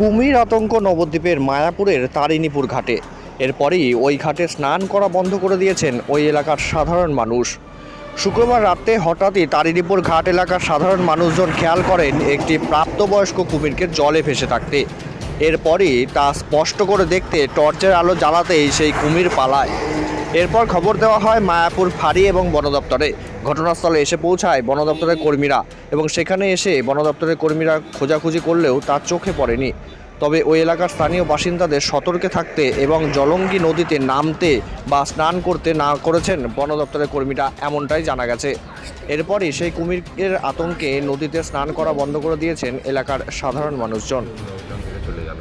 কুমির আতঙ্ক নবদ্বীপের মায়াপুরের তারিণীপুর ঘাটে। এরপরই ওই ঘাটে স্নান করা বন্ধ করে দিয়েছেন ওই এলাকার সাধারণ মানুষ। শুক্রবার রাতে হঠাৎই তারিণীপুর ঘাট এলাকার সাধারণ মানুষজন খেয়াল করেন একটি প্রাপ্তবয়স্ক কুমিরকে জলে ভেসে থাকতে। এরপরই তা স্পষ্ট করে দেখতে টর্চের আলো জ্বালাতেই সেই কুমির পালায়। এরপর খবর দেওয়া হয় মায়াপুর ফাঁড়ি এবং বন দপ্তরে। ঘটনাস্থলে এসে পৌঁছায় বন দপ্তরের কর্মীরা এবং সেখানে এসে বন দপ্তরের কর্মীরা খোঁজাখুঁজি করলেও তার চোখে পড়েনি। তবে ওই এলাকার স্থানীয় বাসিন্দাদের সতর্কে থাকতে এবং জলঙ্গি নদীতে নামতে বা স্নান করতে না করেছেন বন দপ্তরের কর্মীরা, এমনটাই জানা গেছে। এরপরই সেই কুমিরের আতঙ্কে নদীতে স্নান করা বন্ধ করে দিয়েছেন এলাকার সাধারণ মানুষজন। চলে গেল।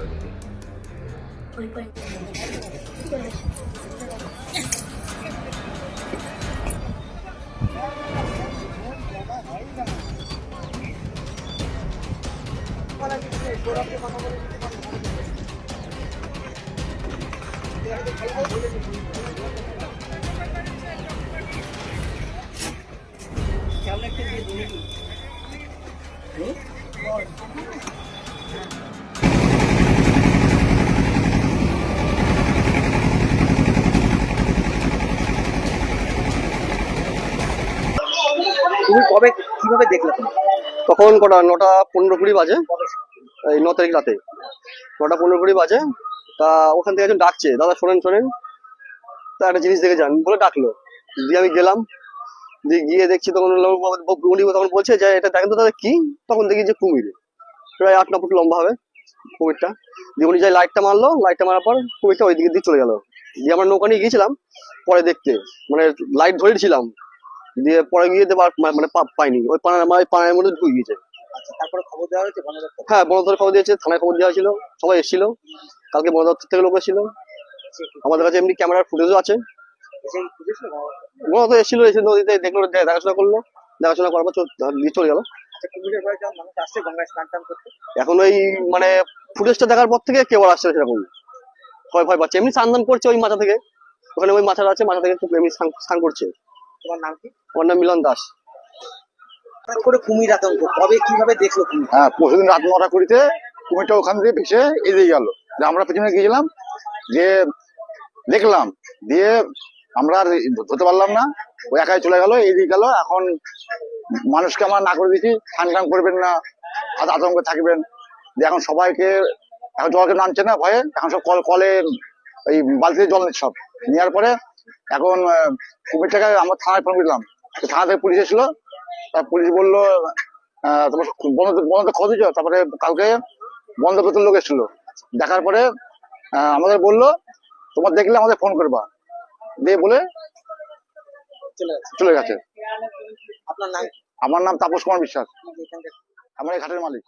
তুমি কবে কিভাবে দেখলে তুমি? তখন কটা 9:15-20 বাজে, এই 9 তারিখ রাতে 9:15-20 বাজে। তা ওখান থেকে একজন ডাকছে, দাদা শোনেন শোনেন, তা একটা জিনিস দেখে যান বলে ডাকলো। দিয়ে আমি গেলাম, দিয়ে গিয়ে দেখছি তখন উনি তখন বলছে যে এটা দেখেন তো দাদা কি। তখন দেখি যে কুমির, প্রায় 8-9 ফুট লম্বা হবে কুমিরটা। দিয়ে উনি যাই লাইটটা মারলো, লাইটটা মারার পর কুমিরটা ওই দিকে চলে গেল। দিয়ে আমরা নৌকা নিয়ে গিয়েছিলাম পরে দেখতে, মানে লাইট ধরেছিলাম, দিয়ে পরে গিয়ে মানে পাইনি, ওই পানার মধ্যে ঢুকে গিয়েছে। আচ্ছা, তারপরে খবর দেওয়া হয়েছে বন দপ্তর? হ্যাঁ, বন দপ্তরে খবর দিয়েছে, থানায় খবর দেওয়া ছিল, সবাই এসেছিল। কালকে বন দপ্তর থেকে লোক এসেছিল, আমাদের কাছে এমনি ক্যামেরার ফুটেজও আছে। বন দপ্তর এসেছিল, এসে নদীতে দেখলো, দেখাশোনা করলো, দেখাশোনা করার পর চলে গেল। কুমিরের ভয়ে যখন মানুষ আসছে গঙ্গায় স্নান টান করতে, এখন ওই মানে ফুটেজটা দেখার পর থেকে কেউ আর আসছে না সেরকম, ভয় ভয় পাচ্ছে। এমনি স্নান করছে ওই মাথা থেকে, ওখানে ওই মাথাটা আছে, মাথা থেকে এমনি স্নান করছে। তোমার নাম কি? আমার নাম মিলন দাস। হঠাৎ করে কুমির আতঙ্ক কবে কিভাবে দেখলো কুমির? হ্যাঁ, পরশুদিন রাত 9:20-তে কুমিরটা ওখান থেকে ভেসে এদিকে গেল। আমরা পেছনে গিয়েছিলাম, যে দেখলাম, দিয়ে আমরা আর ধরতে পারলাম না, ও একাই চলে গেল, এদিকে গেল। এখন মানুষকে আমরা না করে দিয়েছি স্নান টান করবেন না, আতঙ্কে থাকবেন। দিয়ে এখন সবাইকে, এখন জলকে নামছে না ভয়ে, এখন সব কলে এই বালতিতে জল নিচ্ছে সব। নেওয়ার পরে এখন কুমিরটাকে আমরা থানায় ফোন করলাম, থানা থেকে পুলিশ এসেছিল। তার পুলিশ বললো তোমার বন্ধ খোঁজ দিচ্ছ। তারপরে কালকে বন্ধ করতে লোক এসেছিল, দেখার পরে আমাদের বললো তোমার দেখলে আমাদের ফোন করবা, দিয়ে বলে চলে গেছে। আপনার নাম? আমার নাম তাপস কুমার বিশ্বাস, এখানকার আমার এই ঘাটের মালিক।